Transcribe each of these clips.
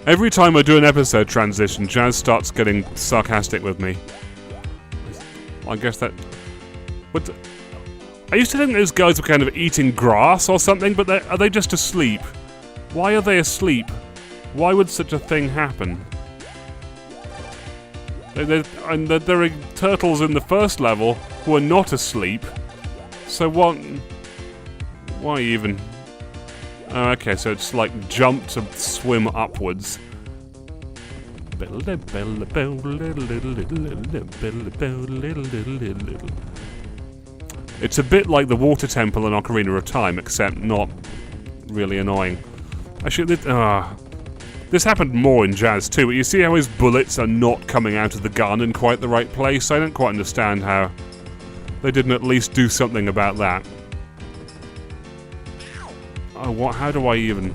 Every time I do an episode transition, Jazz starts getting sarcastic with me. I guess that... What? I used to think those guys were kind of eating grass or something, but are they just asleep? Why are they asleep? Why would such a thing happen? There are turtles in the first level who are not asleep. So what... Why even... Oh, okay, so it's like jump to swim upwards. It's a bit like the water temple in Ocarina of Time, except not really annoying. Actually, this happened more in Jazz too, but you see how his bullets are not coming out of the gun in quite the right place? I don't quite understand how they didn't at least do something about that. Oh, what? How do I even...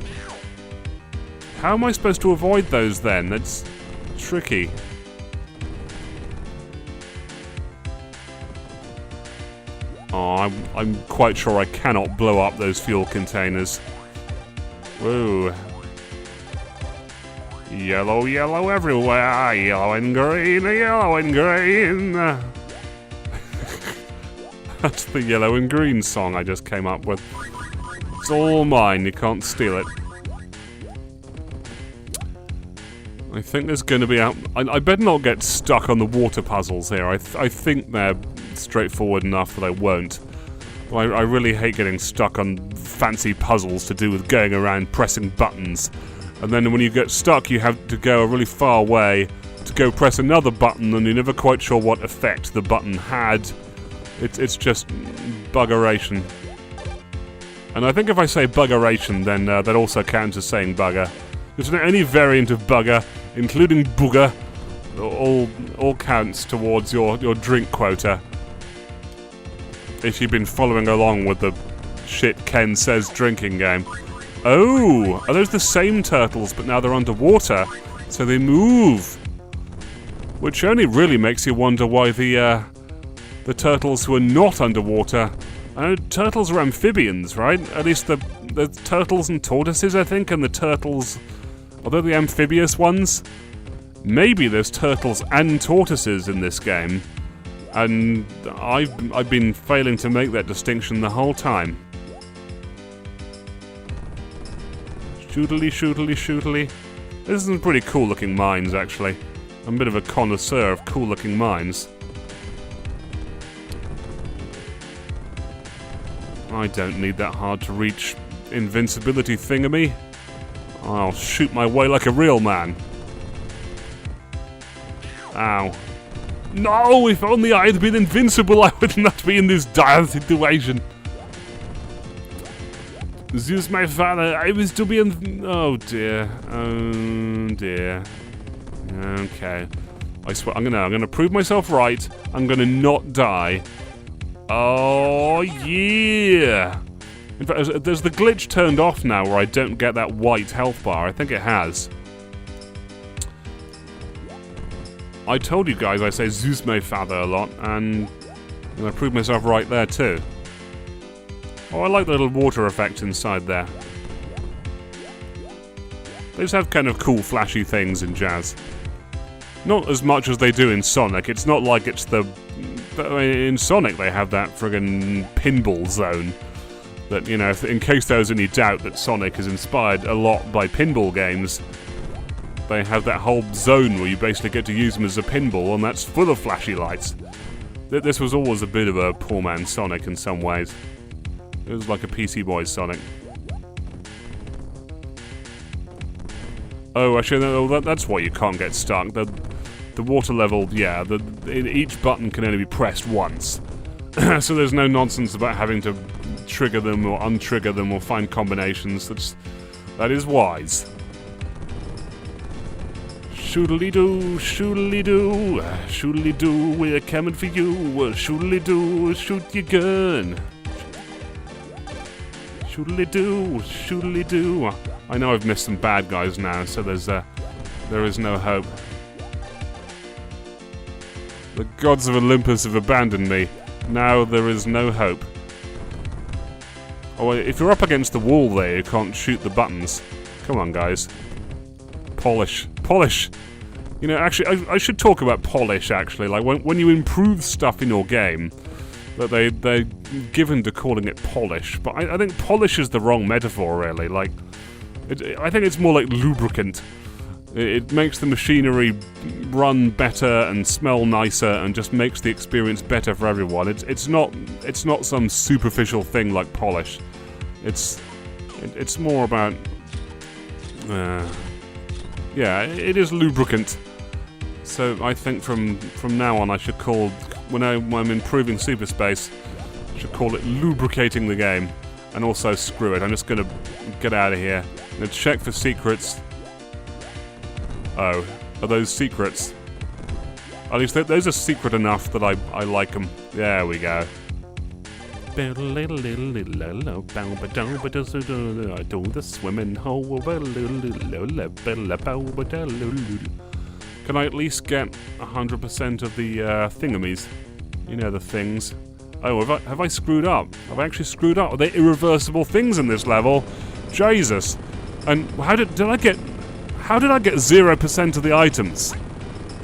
How am I supposed to avoid those then? That's tricky. Oh, I'm quite sure I cannot blow up those fuel containers. Whoa. Yellow, yellow everywhere. Yellow and green, yellow and green. That's the yellow and green song I just came up with. It's all mine, you can't steal it. I think there's going to be... I better not get stuck on the water puzzles here. I think they're straightforward enough that I won't. I really hate getting stuck on fancy puzzles to do with going around pressing buttons. And then when you get stuck, you have to go a really far way to go press another button, and you're never quite sure what effect the button had. It's just buggeration. And I think if I say buggeration, then that also counts as saying bugger. Because any variant of bugger, including booger, all counts towards your drink quota. If you've been following along with the shit Ken says drinking game. Oh, are those the same turtles, but now they're underwater, so they move? Which only really makes you wonder why the turtles who are not underwater... turtles are amphibians, right? At least the turtles and tortoises, I think, and the turtles... Are they the amphibious ones? Maybe there's turtles and tortoises in this game, and I've been failing to make that distinction the whole time. Shootily, shootily, shootily. This is some pretty cool-looking mines, actually. I'm a bit of a connoisseur of cool-looking mines. I don't need that hard-to-reach invincibility thingamy. I'll shoot my way like a real man. Ow. No! If only I had been invincible, I would not be in this dire situation. Zeus, my father, I was to be in... Oh dear. Oh dear. Okay. I swear, I'm gonna prove myself right. I'm gonna not die. Oh yeah! In fact, there's the glitch turned off now where I don't get that white health bar. I think it has. I told you guys I say Zeus my father a lot, and I'm gonna prove myself right there too. Oh, I like the little water effect inside there. They just have kind of cool flashy things in Jazz. Not as much as they do in Sonic. It's not like it's the... In Sonic they have that friggin' pinball zone. That, you know, in case there was any doubt that Sonic is inspired a lot by pinball games, they have that whole zone where you basically get to use them as a pinball, and that's full of flashy lights. This was always a bit of a poor man's Sonic in some ways. It was like a PC Boy's Sonic. Oh, actually, no, that's why you can't get stuck. The water level, yeah, each button can only be pressed once. So there's no nonsense about having to trigger them or untrigger them or find combinations. That is wise. Shoodly-doo, shoodly-doo, shoodly-doo, we're coming for you. Shoodly-doo, shoot your gun. Shoodly-doo, shoodly-doo. I know I've missed some bad guys now, so there is no hope. The gods of Olympus have abandoned me. Now there is no hope. Oh, if you're up against the wall there, you can't shoot the buttons. Come on, guys. polish. Polish! You know, actually, I should talk about polish, actually. Like, when you improve stuff in your game, that they're given to calling it polish. But I think polish is the wrong metaphor, really. Like, I think it's more like lubricant. It makes the machinery run better and smell nicer and just makes the experience better for everyone. It's not some superficial thing like polish. It's more about yeah, it is lubricant. So I think from now on I should call, when I'm improving Super Space, I should call it lubricating the game. And also screw it, I'm just gonna get out of here. I'm gonna check for secrets. Oh, are those secrets? At least those are secret enough that I like them. There we go. I do the swimming hole. Can I at least get 100% of the thingamies? You know, the things. Oh, have I screwed up? Have I actually screwed up? Are there irreversible things in this level? Jesus. And how did I get 0% of the items?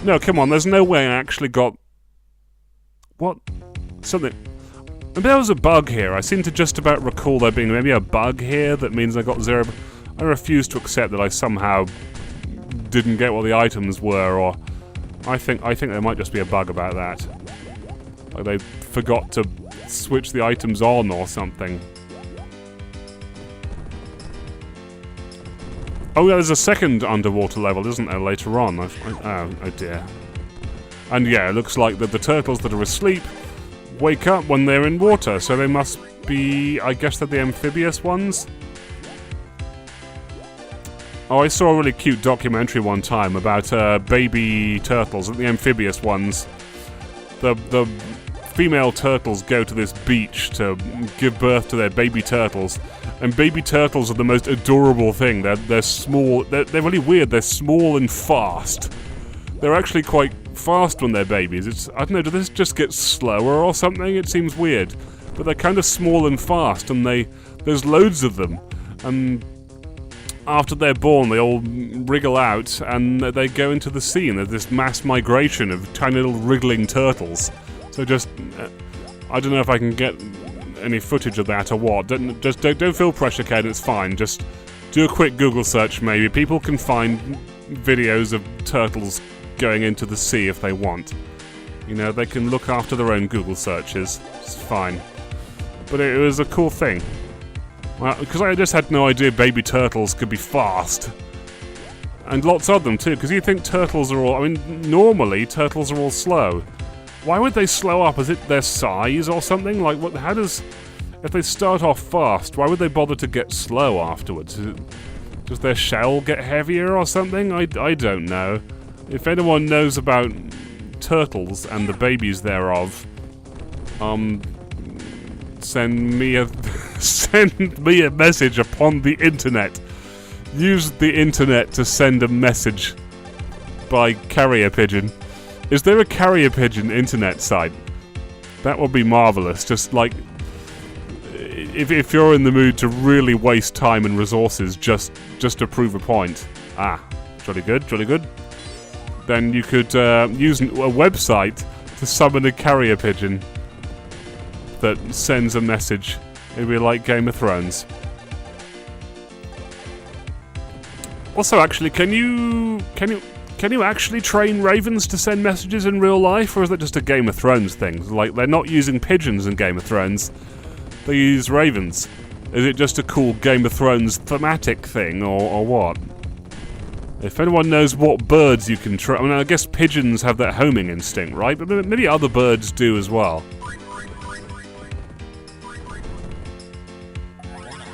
No, come on, there's no way I actually got... What? Something... Maybe there was a bug here. I seem to just about recall there being maybe a bug here that means I got 0... I refuse to accept that I somehow didn't get what the items were, or... I think there might just be a bug about that. Like they forgot to switch the items on or something. Oh, yeah, there's a second underwater level, isn't there, later on? Oh dear. And yeah, it looks like that the turtles that are asleep wake up when they're in water, so they must be, I guess they're the amphibious ones? Oh, I saw a really cute documentary one time about baby turtles, the amphibious ones. The female turtles go to this beach to give birth to their baby turtles, and baby turtles are the most adorable thing. They're small, they're really weird, they're small and fast. They're actually quite fast when they're babies. I don't know, do this just get slower or something? It seems weird. But they're kind of small and fast, and there's loads of them. And after they're born, they all wriggle out, and they go into the sea, and there's this mass migration of tiny little wriggling turtles. So just, I don't know if I can get any footage of that or what. Don't feel pressure, Ken, it's fine. Just do a quick Google search, maybe. People can find videos of turtles going into the sea if they want. You know, they can look after their own Google searches. It's fine. But it was a cool thing. Well, because I just had no idea baby turtles could be fast. And lots of them, too, because you think turtles are all... I mean, normally, turtles are all slow. Why would they slow up? Is it their size or something? Like, what? How does... If they start off fast, why would they bother to get slow afterwards? Does their shell get heavier or something? I don't know. If anyone knows about turtles and the babies thereof, send me a message upon the internet. Use the internet to send a message by carrier pigeon. Is there a carrier pigeon internet site? That would be marvelous. Just like, if you're in the mood to really waste time and resources just to prove a point. Ah, jolly good, jolly good. Then you could use a website to summon a carrier pigeon that sends a message. It'd be like Game of Thrones. Also, actually, can you actually train ravens to send messages in real life, or is that just a Game of Thrones thing? Like, they're not using pigeons in Game of Thrones, they use ravens. Is it just a cool Game of Thrones thematic thing, or what? If anyone knows what birds you can train... I mean, I guess pigeons have that homing instinct, right? But maybe other birds do as well.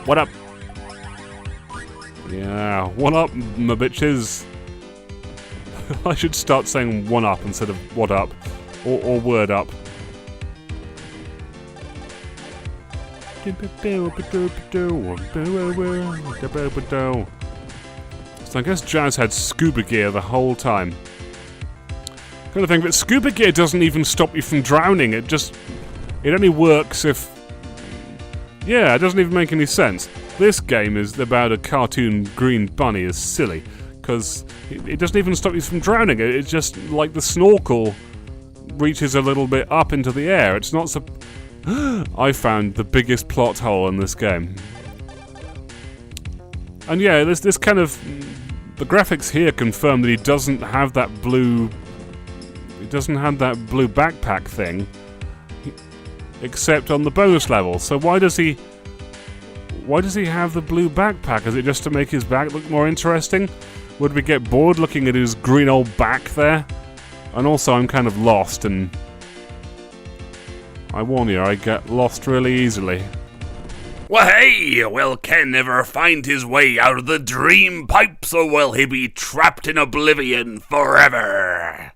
What up? Yeah, what up, my bitches? I should start saying one up instead of what up. Or word up. So I guess Jazz had scuba gear the whole time. Kind of thing, but scuba gear doesn't even stop you from drowning. It only works if... Yeah, it doesn't even make any sense. This game is about a cartoon green bunny is silly. because it doesn't even stop you from drowning. It's just like the snorkel reaches a little bit up into the air. It's not so... I found the biggest plot hole in this game. And yeah, this kind of... The graphics here confirm that he doesn't have that blue... He doesn't have that blue backpack thing. Except on the bonus level. So why does he have the blue backpack? Is it just to make his back look more interesting? Would we get bored looking at his green old back there? And also, I'm kind of lost, and I warn you, I get lost really easily. Well, hey, will Ken ever find his way out of the dream pipe, or will he be trapped in oblivion forever?